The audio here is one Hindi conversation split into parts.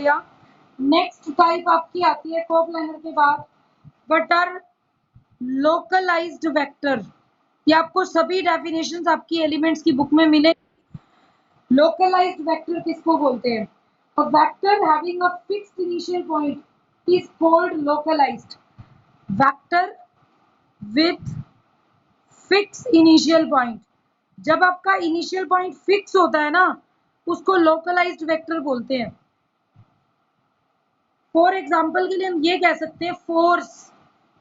लिया। नेक्स्ट टाइप आपकी आती है कोप्लानर के बाद व्हाट आर लोकलाइज्ड वेक्टर। ये आपको सभी डेफिनेशंस आपकी एलिमेंट्स की बुक में मिले। लोकलाइज्ड वेक्टर किसको बोलते हैं? A vector having a fixed initial point is called localised. Vector with fix initial point, जब आपका इनिशियल पॉइंट फिक्स होता है ना, उसको लोकलाइज्ड वेक्टर बोलते हैं। फॉर एग्जांपल के लिए हम ये कह सकते हैं force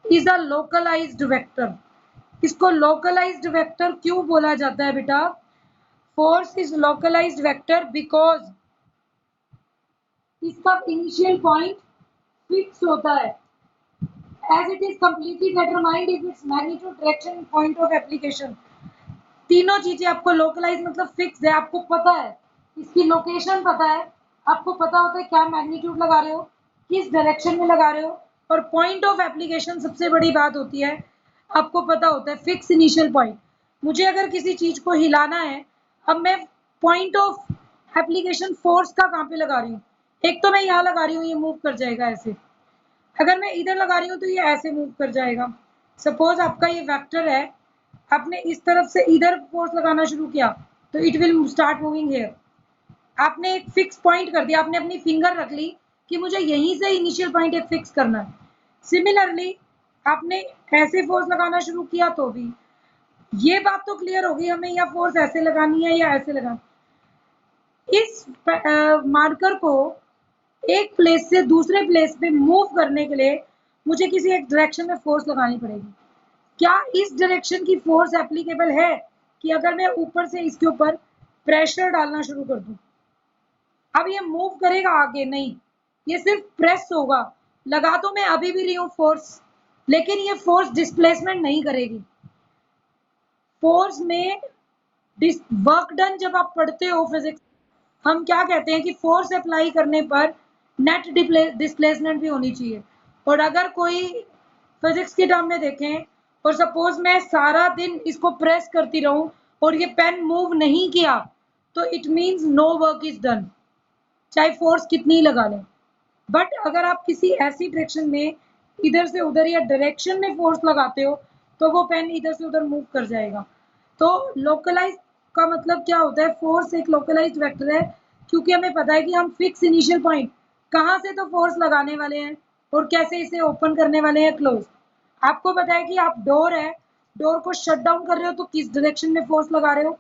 is a localised vector. इसको लोकलाइज्ड वेक्टर क्यों बोला जाता है बेटा? Force is localised vector because इसका इनिशियल पॉइंट फिक्स होता है as it is completely determined if its magnitude, direction, point of application। तीनों चीजें आपको लोकलाइज मतलब फिक्स है, आपको पता है इसकी लोकेशन, पता है आपको, पता होता है क्या मैग्नीट्यूड लगा रहे हो, किस डायरेक्शन में लगा रहे हो, और पॉइंट ऑफ एप्लीकेशन सबसे बड़ी बात होती है, आपको पता होता है फिक्स इनिशियल पॉइंट। मुझे अगर किसी चीज को हिलाना है, अब मैं पॉइंट ऑफ एप्लीकेशन फोर्स का कहाँ पे लगा रही हूँ? एक तो मैं यहाँ लगा रही हूँ, ये मूव कर जाएगा ऐसे। अगर मैं इधर लगा रही हूँ तो ये ऐसे मूव कर जाएगा। सपोज आपका ये वेक्टर है, आपने इस तरफ से इधर फोर्स लगाना शुरू किया तो it will start moving here. आपने एक फिक्स पॉइंट कर दिया, आपने अपनी फिंगर रख ली कि मुझे यहीं से इनिशियल पॉइंट एक फिक्स करना है। सिमिलरली आपने ऐसे फोर्स लगाना शुरू किया तो भी ये बात तो क्लियर होगी हमें, या फोर्स ऐसे लगानी है या ऐसे लगानी। इस मार्कर को एक प्लेस से दूसरे प्लेस पे मूव करने के लिए मुझे किसी एक डायरेक्शन में फोर्स लगानी पड़ेगी। क्या इस डायरेक्शन की फोर्स एप्लीकेबल है कि अगर मैं ऊपर से इसके ऊपर प्रेशर डालना शुरू कर दूं, अब ये मूव करेगा आगे? नहीं, ये सिर्फ प्रेस होगा। लगा तो मैं अभी भी रही हूं फोर्स, लेकिन ये फोर्स डिस्प्लेसमेंट नहीं करेगी। फोर्स में वर्क डन जब आप पढ़ते हो फिजिक्स, हम क्या कहते हैं कि फोर्स अप्लाई करने पर नेट डिस्प्लेसमेंट भी होनी चाहिए। और अगर कोई फिजिक्स के टर्म में देखें और सपोज मैं सारा दिन इसको प्रेस करती रहूं और ये पेन मूव नहीं किया तो it means no work is done, चाहे फोर्स कितनी लगा लें। बट अगर आप किसी ऐसी डायरेक्शन में इधर से उधर या डायरेक्शन में फोर्स लगाते हो तो वो पेन इधर से उधर मूव कर जाएगा। तो लोकलाइज का मतलब क्या होता है? फोर्स एक लोकलाइज्ड वेक्टर है क्योंकि हमें पता है कि हम फिक्स इनिशियल पॉइंट कहाँ से तो फोर्स लगाने वाले हैं और कैसे इसे ओपन करने वाले हैं, क्लोज। आपको पता है कि आप डोर है, डोर को शट डाउन कर रहे हो तो किस डायरेक्शन में फोर्स लगा रहे हो,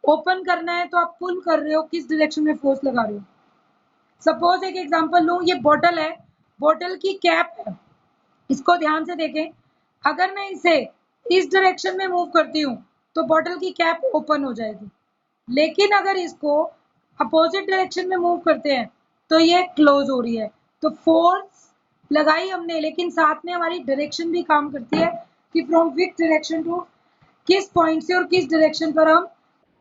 ओपन करना है तो आप पुल कर रहे हो, किस डायरेक्शन में फोर्स लगा रहे हो। सपोज एक एग्जांपल लूं, ये बोतल है, बोतल की कैप है, इसको ध्यान से देखें। अगर मैं इसे इस डायरेक्शन में मूव करती हूँ तो बोतल की कैप ओपन हो जाएगी, लेकिन अगर इसको अपोजिट डायरेक्शन में मूव करते हैं तो ये क्लोज हो रही है। तो फोर्स लगाई हमने, लेकिन साथ में हमारी डायरेक्शन भी काम करती है कि फ्रॉम विच डायरेक्शन टू किस पॉइंट से और किस डायरेक्शन पर हम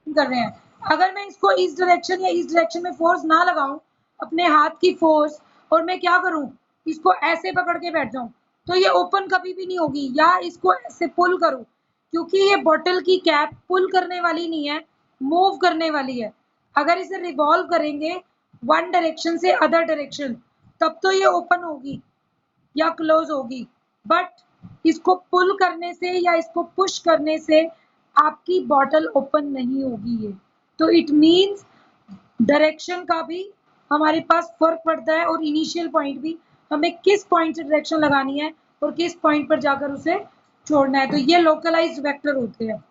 कर रहे हैं। अगर मैं इसको इस डायरेक्शन या इस डायरेक्शन में फोर्स ना लगाऊं, अपने हाथ की फोर्स, और मैं क्या करूं, इसको ऐसे पकड़ के बैठ जाऊं, तो ये ओपन कभी भी नहीं होगी। या इसको ऐसे पुल करूं, क्योंकि ये बोतल की कैप पुल करने वाली नहीं है, मूव करने वाली है। अगर इसे रिवॉल्व करेंगे वन डायरेक्शन से अदर डायरेक्शन, तब तो ये ओपन होगी या क्लोज होगी। बट इसको पुल करने से या इसको पुश करने से आपकी बॉटल ओपन नहीं होगी। ये तो इट मींस डायरेक्शन का भी हमारे पास फर्क पड़ता है, और इनिशियल पॉइंट भी, हमें किस पॉइंट से डायरेक्शन लगानी है और किस पॉइंट पर जाकर उसे छोड़ना है। तो ये लोकलाइज्ड वेक्टर होते हैं।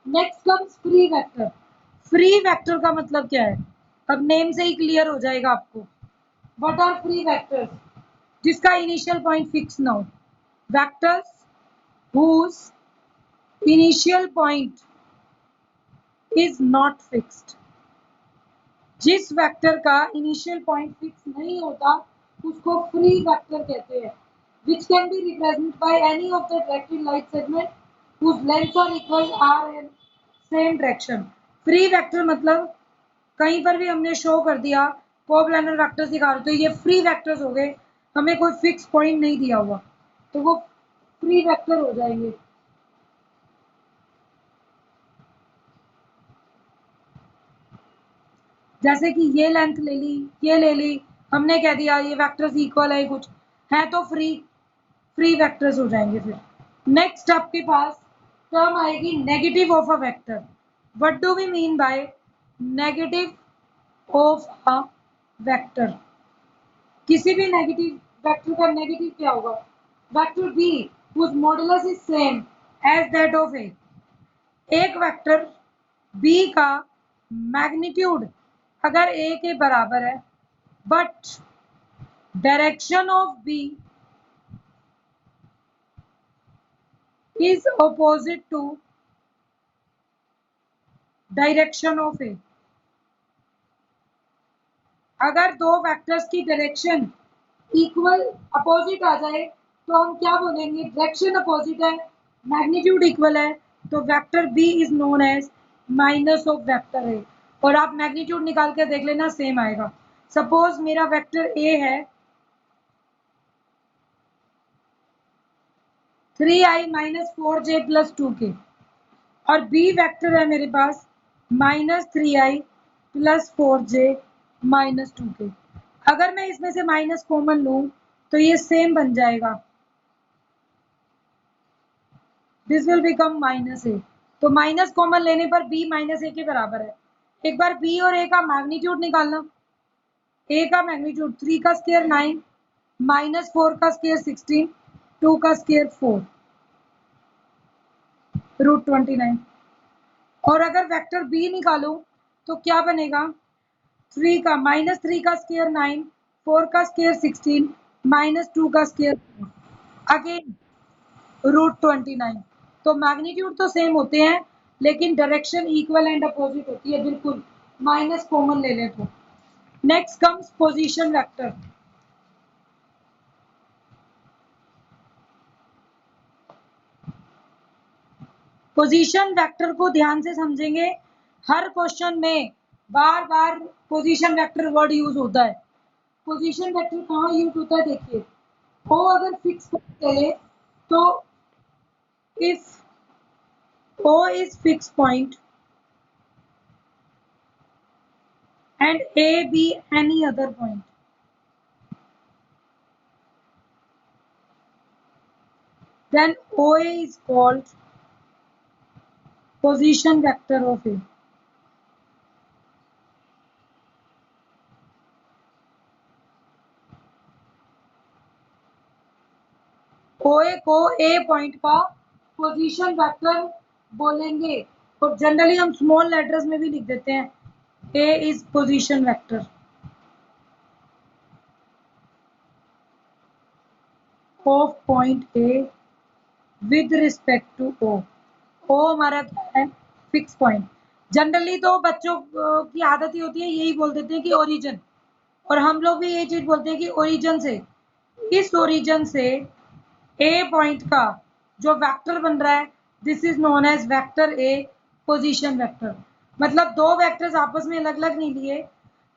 Next comes free vector. Free vector का मतलब क्या है? अब नेम से ही क्लियर हो जाएगा आपको। What are free vectors? जिसका इनिशियल पॉइंट फिक्स ना हो। Vectors whose initial point is not fixed। जिस वेक्टर का इनिशियल पॉइंट फिक्स नहीं होता उसको फ्री वेक्टर कहते हैं। which can be represented by any of the directed light segment whose lengths are equal are in same direction। Free vector मतलब कहीं पर भी हमने शो कर दिया कोप्लानर वेक्टर दिखा रहे, तो ये फ्री वेक्टर्स हो गए, हमें कोई फिक्स पॉइंट नहीं दिया हुआ, तो वो फ्री वेक्टर हो जाएंगे। जैसे कि ये लेंथ ले ली, ये ले ली, हमने कह दिया ये वेक्टर्स इक्वल है, कुछ है तो फ्री वेक्टर्स हो जाएंगे। फिर नेक्स्ट आपके पास टर्म आएगी negative of a vector. What do we mean by negative of a vector? किसी भी नेगेटिव वेक्टर का नेगेटिव क्या होगा? Vector B whose modulus is same as that of A। एक वेक्टर बी का मैग्नीट्यूड अगर ए के बराबर है but direction of B is opposite to direction of A. अगर दो वेक्टर्स की डायरेक्शन इक्वल अपोजिट आ जाए तो हम क्या बोलेंगे? डायरेक्शन अपोजिट है, मैग्नीट्यूड इक्वल है, तो vector B is known as minus of vector A. और आप मैग्नीट्यूड निकाल के देख लेना, सेम आएगा। सपोज मेरा वेक्टर ए है 3i minus 4j plus 2k और बी वेक्टर है मेरे पास -3i plus 4j minus 2k। अगर मैं इसमें से माइनस कॉमन लूं तो ये सेम बन जाएगा, दिस विल बिकम माइनस ए। तो माइनस कॉमन लेने पर बी माइनस ए के बराबर है। एक बार बी और ए का मैग्नीट्यूड निकालना। ए का मैग्नीट्यूड 3 का स्क्वायर 9 माइनस 4 का स्क्वायर 16 2 का स्क्वायर 4 रूट 29। और अगर वेक्टर बी निकालो तो क्या बनेगा? 3 का माइनस 3 का स्क्वायर 9 4 का स्क्वायर 16 माइनस 2 का स्क्वायर अगेन रूट 29। तो मैग्नीट्यूड तो सेम होते हैं लेकिन डायरेक्शन इक्वल एंड अपोजिट होती है, बिल्कुल माइनस कॉमन ले ले तो। Next comes position vector. Position vector को ध्यान से समझेंगे, हर क्वेश्चन में बार बार पोजीशन वेक्टर वर्ड यूज होता है। पोजीशन वेक्टर कहाँ यूज होता है? देखिए, ओ अगर फिक्स करे तो if O is fix point and A be any other point, then OA is called position vector of A। OA को A पॉइंट का पोजीशन वेक्टर बोलेंगे और जनरली हम स्मॉल लेटर्स में भी लिख देते हैं, A is position vector of point A with respect to O। O हमारा क्या है? Fix point. जनरली तो बच्चों की आदत ही होती है यही बोल देते हैं कि ओरिजिन, और हम लोग भी ये चीज बोलते हैं कि ओरिजिन से, इस ओरिजिन से ए पॉइंट का जो वेक्टर बन रहा है this is known as vector A position vector. मतलब दो वेक्टर्स आपस में अलग अलग नहीं लिए,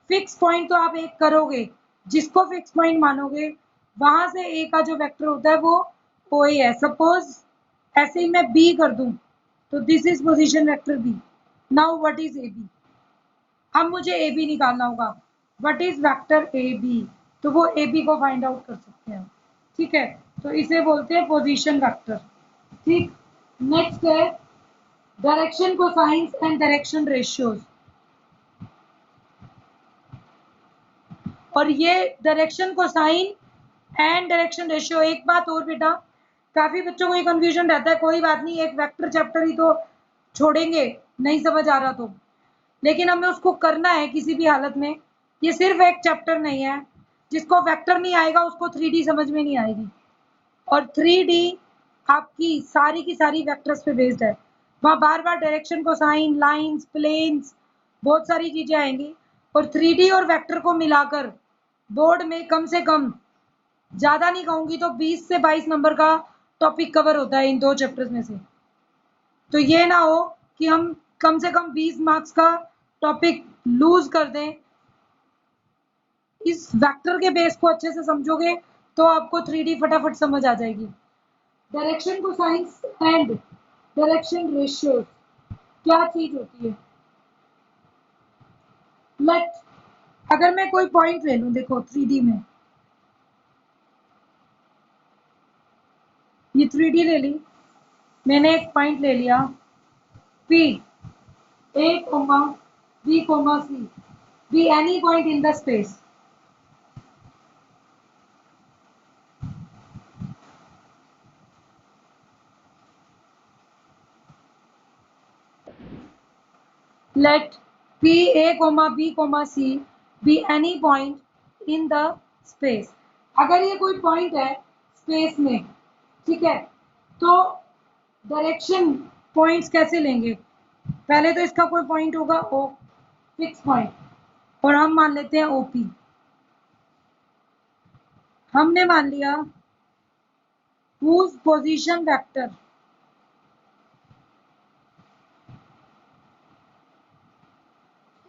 फिक्स पॉइंट तो आप एक करोगे, जिसको फिक्स पॉइंट मानोगे वहां से ए का जो वेक्टर होता है वो ओ है। सपोज ऐसे ही मैं बी कर दूं तो this is position vector B. Now what is A B? अब मुझे ए बी निकालना होगा। What is vector A B? तो वो ए बी को फाइंड आउट कर सकते हैं, ठीक है? तो इसे बोलते हैं पोजीशन वेक्टर, ठीक। नेक्स्ट है direction cosines and direction ratios. और ये direction cosine and direction ratio, एक बात और बेटा, काफी बच्चों को ये कंफ्यूजन रहता है, कोई बात नहीं, एक वेक्टर चैप्टर ही तो छोड़ेंगे नहीं समझ आ रहा तो, लेकिन हमें उसको करना है किसी भी हालत में। ये सिर्फ एक चैप्टर नहीं है, जिसको वेक्टर नहीं आएगा उसको 3D समझ में नहीं आएगी। और 3D आपकी सारी की सारी वेक्टर्स पे बेस्ड है, वहाँ बार बार डायरेक्शन कोसाइन, लाइंस, प्लेन्स, बहुत सारी चीजें आएंगी। और 3D और वेक्टर को मिलाकर बोर्ड में कम से कम, ज्यादा नहीं कहूंगी तो 20 से 22 नंबर का टॉपिक कवर होता है इन दो चैप्टर्स में से। तो ये ना हो कि हम कम से कम 20 मार्क्स का टॉपिक लूज कर दें। इस वेक्टर के बेस को अच्छे से समझोगे तो आपको 3D फटाफट समझ आ जाएगी। Direction cosines and direction ratios क्या चीज होती है? लेट अगर मैं कोई पॉइंट ले लूं, देखो 3D में ये 3D ले ली, मैंने एक पॉइंट ले लिया P, A, B, C, be any point in the space. Let P, A, B, C be any point in the space. अगर ये कोई पॉइंट है स्पेस में, ठीक है, तो डायरेक्शन पॉइंट्स कैसे लेंगे? पहले तो इसका कोई पॉइंट होगा O, फिक्स पॉइंट, और हम मान लेते हैं OP। हमने मान लिया whose position vector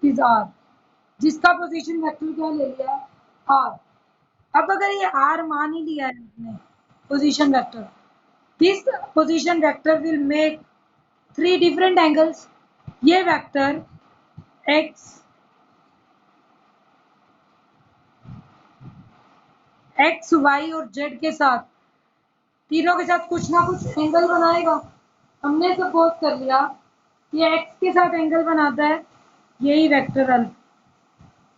is R, जिसका पोजीशन वेक्टर क्या ले लिया R। अब अगर ये R मान ही लिया है आपने position vector, this position vector will make 3 different angles. ये वेक्टर x, y और z के साथ, तीनों के साथ कुछ ना कुछ एंगल बनाएगा। हमने सपोज कर लिया ये x के साथ एंगल बनाता है यही वेक्टर अल्फा,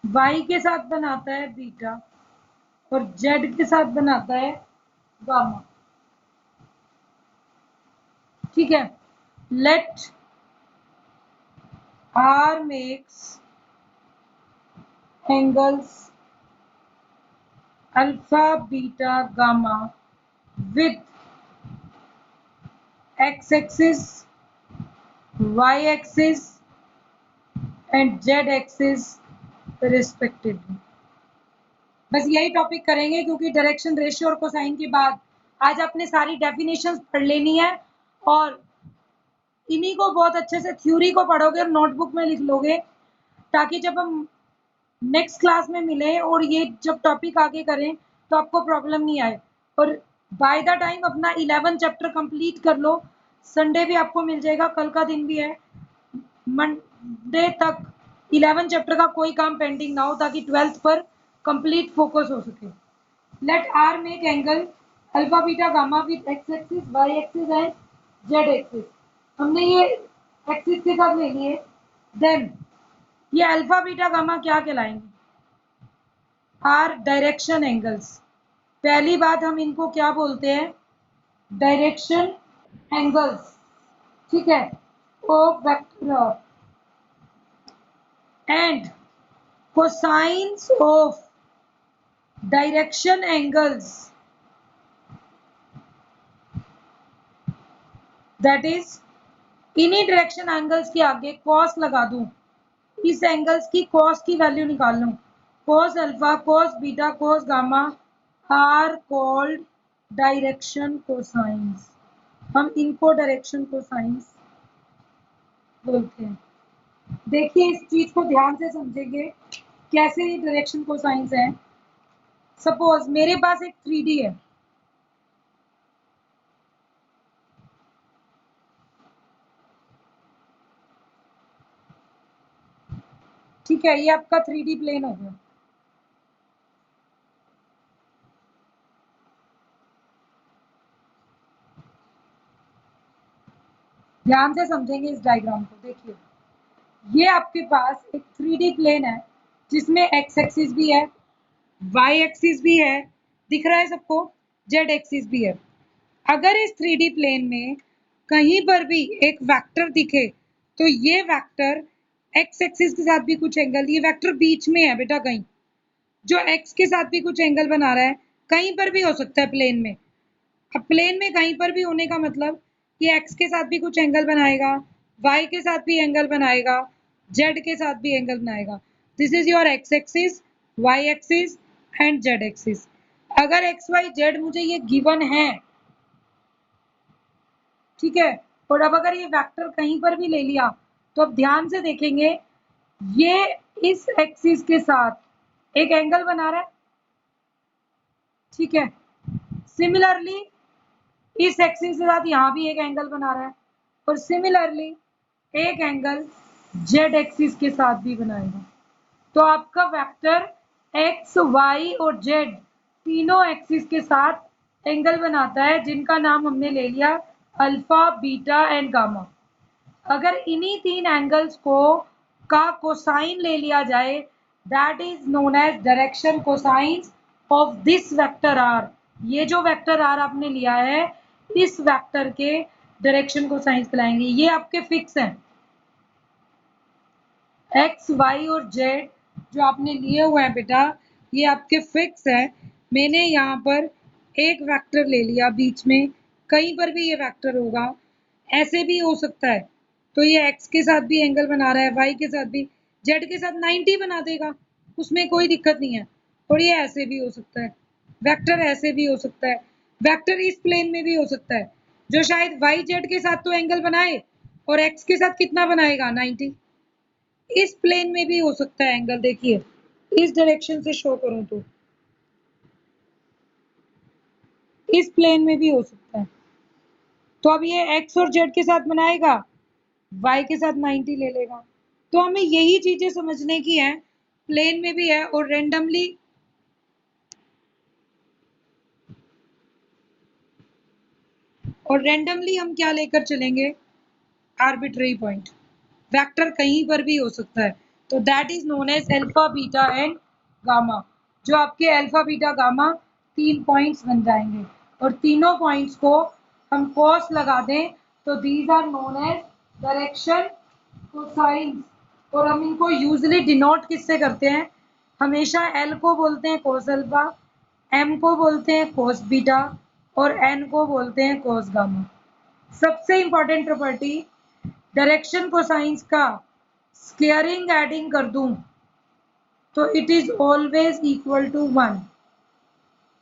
y के साथ बनाता है बीटा, और z के साथ बनाता है गामा। ठीक है, late R makes angles alpha, beta, gamma with x-axis, y-axis and z-axis respectively। बस यही टॉपिक करेंगे क्योंकि डायरेक्शन रेशियो और कोसाइन के बाद आज आपने सारी डेफिनेशंस पढ़ लेनी है, और इन्हीं को बहुत अच्छे से थ्योरी को पढ़ोगे और नोटबुक में लिख लोगे, ताकि जब हम नेक्स्ट क्लास में मिले और ये जब टॉपिक आगे करें तो आपको प्रॉब्लम नहीं आए। और बाय द टाइम अपना 11 चैप्टर कंप्लीट कर लो। संडे भी आपको मिल जाएगा, कल का दिन भी है, मंडे तक 11 चैप्टर का कोई काम पेंडिंग ना हो, ताकि 12th पर कंप्लीट फोकस हो सके। Let are make angle alpha beta gamma with X axis, Y axis and Z axis. हमने ये एक्सिस के साथ ले लिए, देन ये अल्फा बीटा गामा क्या कहलाएंगे? Are direction angles. पहली बात हम इनको क्या बोलते हैं? Direction angles. ठीक है, of vector and cosines of direction angles, that is इन्हीं डायरेक्शन एंगल्स के आगे कॉस लगा दूं, इस एंगल्स की कॉस की वैल्यू निकाल लूं, cos alpha, cos beta, cos gamma are called direction cosines। हम इनको डायरेक्शन कोसाइंस बोलते हैं। देखिए इस चीज को ध्यान से समझेंगे कैसे ये डायरेक्शन कोसाइंस है। सपोज मेरे पास एक 3D है, ठीक है, ये आपका 3D प्लेन हो गया। ध्यान से समझेंगे इस डायग्राम को। देखिए ये आपके पास एक 3D प्लेन है जिसमें एक्स एक्सिस भी है, वाई एक्सिस भी है, दिख रहा है सबको, जेड एक्सिस भी है। अगर इस 3D प्लेन में कहीं पर भी एक वेक्टर दिखे तो ये वेक्टर एक्स एक्सिस के साथ भी कुछ एंगल, ये वेक्टर बीच में है बेटा, कहीं जो एक्स के साथ भी कुछ एंगल बना रहा है, कहीं पर भी हो सकता है प्लेन में। अब प्लेन में कहीं पर भी होने का मतलब ये एक्स के साथ भी कुछ एंगल बनाएगा, वाई के साथ भी एंगल बनाएगा, जेड के साथ भी एंगल बनाएगा। This is your X axis, Y axis and Z axis. अगर एक्स वाई जेड मुझे ये गिवन है, ठीक है, और अब अगर ये वेक्टर कहीं पर भी ले लिया तो अब ध्यान से देखेंगे, ये इस एक्सिस के साथ एक एंगल बना रहा है, ठीक है, सिमिलरली इस एक्सिस के साथ यहाँ भी एक एंगल बना रहा है, और सिमिलरली एक एंगल जेड एक्सिस के साथ भी बनाएगा। तो आपका वेक्टर एक्स, वाई और जेड तीनों एक्सिस के साथ एंगल बनाता है, जिनका नाम हमने ले लिया अल्फा, बीटा एंड गामा। अगर इन्हीं तीन एंगल्स को का कोसाइन ले लिया जाए, that is known as direction cosine of this vector R. ये जो वेक्टर आर आपने लिया है, इस वेक्टर के डायरेक्शन कोसाइन कहलाएंगे। ये आपके फिक्स हैं, एक्स, वाई और जेड जो आपने लिए हुए हैं बेटा, ये आपके फिक्स है। मैंने यहाँ पर एक वेक्टर ले लिया बीच में, कहीं पर भी ये वेक्टर होगा, ऐसे भी हो सकता है। तो ये एक्स के साथ भी एंगल बना रहा है, वाई के साथ भी, जेड के साथ 90 बना देगा, उसमें कोई दिक्कत नहीं है। और ये ऐसे भी हो सकता है, वेक्टर ऐसे भी हो सकता है, वेक्टर इस प्लेन में भी हो सकता है, जो शायद वाई जेड के साथ तो एंगल बनाए और एक्स के साथ कितना बनाएगा, 90। इस प्लेन में भी हो सकता है एंगल, देखिए इस डायरेक्शन से शो करूं तो इस प्लेन में भी हो सकता है। तो अब ये एक्स और जेड के साथ बनाएगा, वाई के साथ 90 ले लेगा। तो हमें यही चीजें समझने की है, प्लेन में भी है और रेंडमली हम क्या लेकर चलेंगे, आर्बिट्रेरी पॉइंट। वेक्टर कहीं पर भी हो सकता है, तो that is known as alpha, beta and gamma. जो आपके अल्फा, बीटा, गामा तीन पॉइंट्स बन जाएंगे, और तीनों पॉइंट्स को हम कॉस लगा दें तो these are known as direction cosines. और हम इनको यूजली डिनोट किससे करते हैं, हमेशा एल को बोलते हैं कोस अल्फा, एम को बोलते हैं कोस बीटा और एन को बोलते हैं कोस गामा। सबसे इंपॉर्टेंट प्रॉपर्टी, डायरेक्शन कोसाइंस का स्क्वायरिंग एडिंग कर दूं तो it is always equal to 1।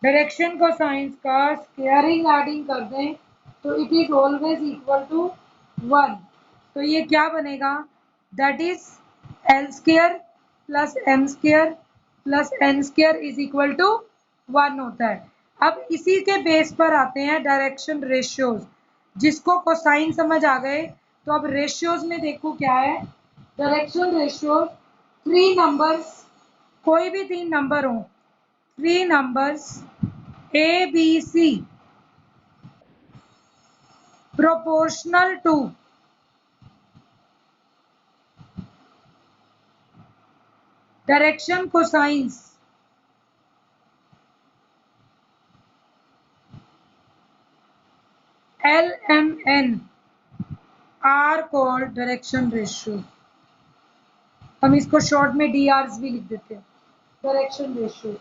Direction cosines का स्क्वायरिंग एडिंग कर दें तो it is always equal to 1। तो ये क्या बनेगा, that is L square plus M square plus N square is equal to 1 होता है। अब इसी के बेस पर आते हैं डायरेक्शन रेशियोज। जिसको कोसाइन समझ आ गए, तो अब रेशियोज में देखो क्या है। डायरेक्शन रेशियोज, थ्री नंबर्स, कोई भी तीन नंबर हो, three numbers A B C proportional to direction cosines L, M, N are called direction ratio। हम इसको शॉर्ट में DRs भी लिख देते हैं। Direction ratio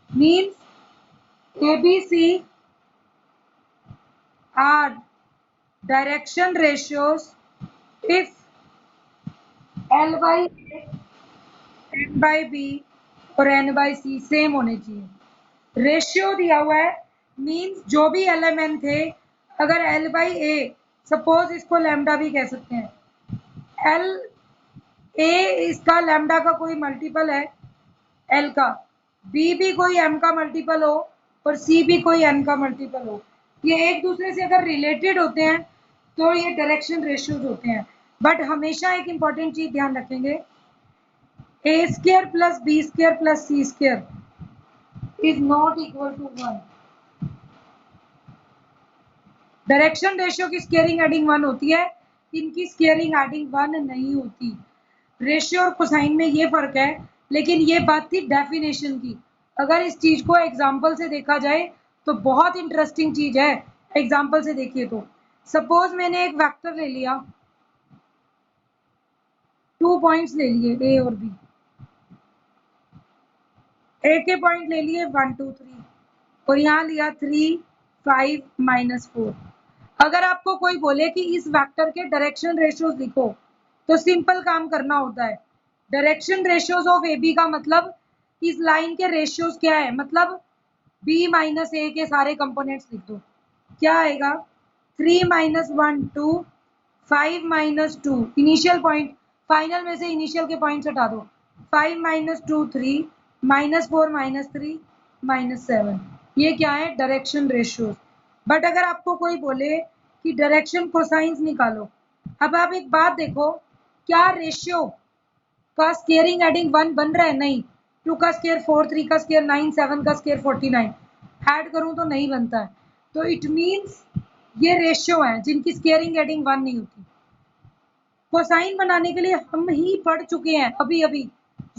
means ABC are direction ratios if L by A, N by B और N by C सेम होने चाहिए। रेशियो दिया हुआ है, मीन्स जो भी एलिमेंट थे, अगर L by A, सपोज इसको लैम्डा भी कह सकते हैं, L A इसका लैम्डा का कोई मल्टीपल है L का, B भी कोई M का मल्टीपल हो और C भी कोई N का मल्टीपल हो, ये एक दूसरे से अगर रिलेटेड होते हैं तो ये डायरेक्शन रेशियोज होते हैं। बट हमेशा एक इंपॉर्टेंट चीज ध्यान रखेंगे, A square plus B square plus C square is not equal to 1। Direction ratio की स्क्वायरिंग एडिंग 1 होती है, इनकी स्क्वायरिंग एडिंग 1 नहीं होती। रेशियो और कोसाइन में ये फर्क है, लेकिन ये बात थी डेफिनेशन की। अगर इस चीज को एग्जांपल से देखा जाए तो बहुत इंटरेस्टिंग चीज है। एग्जांपल से देखिए तो सपोज मैंने एक वेक्टर ले लिया, 2 पॉइंट्स ले लिए ए और बी, ए के पॉइंट ले लिए 1 2 3 और यहाँ लिया 3 5 -4। अगर आपको कोई बोले कि इस वेक्टर के डायरेक्शन रेशियोज लिखो, तो सिंपल काम करना होता है। Direction ratios of A B का मतलब इस लाइन के रेशियोज क्या है, मतलब बी माइनस ए के सारे कंपोनेंट्स लिख दो। क्या आएगा, 3 -1 2 5 -2, इनिशियल पॉइंट, फाइनल में से इनिशियल के पॉइंट्स हटा दो, 5 -2 3 -4 -3 -7। ये क्या है, डायरेक्शन रेशियोज। बट अगर आपको कोई बोले कि डायरेक्शन कोसाइंस निकालो, अब आप एक बात देखो, क्या रेशियो का स्केयरिंग एडिंग 1 बन रहा है? नहीं। 2 का स्केयर 4, 3 का स्केयर 9, 7 का स्केयर 49। ऐड करूं तो नहीं बनता है। तो इट मीन्स ये रेशियो है जिनकी स्केयरिंग एडिंग 1 नहीं होती। कोसाइन बनाने के लिए हम ही पढ़ चुके हैं अभी अभी।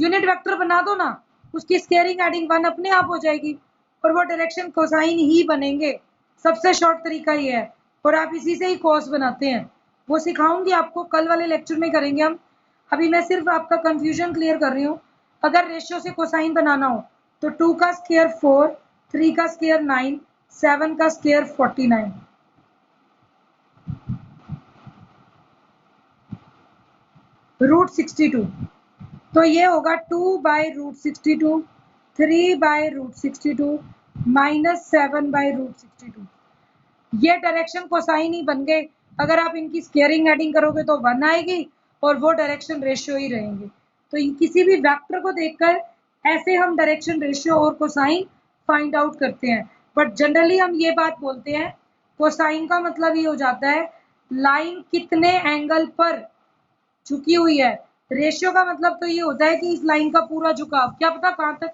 यूनिट वेक्टर बना दो ना, उसकी स्केयरिंग एडिंग 1 अपने आप हो जाएगी और वो डायरेक्शन कोसाइन ही बनेंगे। सबसे शॉर्ट तरीका ये है और आप इसी से ही कॉस बनाते हैं। वो सिखाऊंगी आपको, कल वाले लेक्चर में करेंगे हम। अभी मैं सिर्फ आपका कंफ्यूजन क्लियर कर रही हूँ। अगर रेशियो से कोसाइन बनाना हो तो 2 का स्केयर 4, 3 का स्केयर 9, 7 का स्केयर 49। रूट 62। तो ये होगा 2 by root 62, 3 by root 62 minus 7 by root 62। ये डायरेक्शन कोसाइन ही बन गए। अगर आप इनकी स्केयरिंग एडिंग करोगे तो 1 आएगी और वो डायरेक्शन रेशियो ही रहेंगे। तो किसी भी वेक्टर को देखकर ऐसे हम डायरेक्शन रेशियो और कोसाइन फाइंड आउट करते हैं। बट जनरली हम ये बात बोलते हैं, कोसाइन का मतलब ये हो जाता है लाइन कितने एंगल पर झुकी हुई है। रेशियो का मतलब तो ये होता है कि इस लाइन का पूरा झुकाव, क्या पता कहाँ तक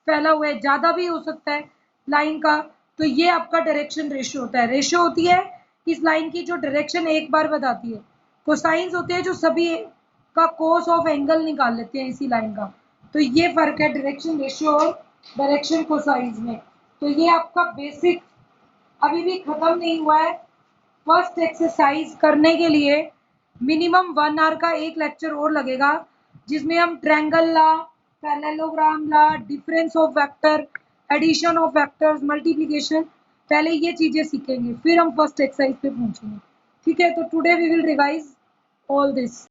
फैला हुआ है, ज्यादा भी हो सकता है लाइन का। तो ये आपका डायरेक्शन रेशियो होता है। रेशियो होती है इस लाइन की जो डायरेक्शन एक बार बताती है। कोसाइंस होते हैं जो सभी का कोस ऑफ एंगल निकाल लेते हैं इसी लाइन का। तो ये फर्क है डायरेक्शन रेशियो और डायरेक्शन कोसाइंस में। तो ये आपका बेसिक अभी भी खत्म नहीं हुआ है। फर्स्ट एक्सरसाइज करने के लिए मिनिमम 1 आवर का एक लेक्चर और लगेगा, जिसमें हम triangle law, parallelogram law, difference of vector, addition of vectors, multiplication, पहले ये चीजें सीखेंगे, फिर हम फर्स्ट एक्सरसाइज पे पहुंचेंगे। ठीक है, तो today we will revise all this.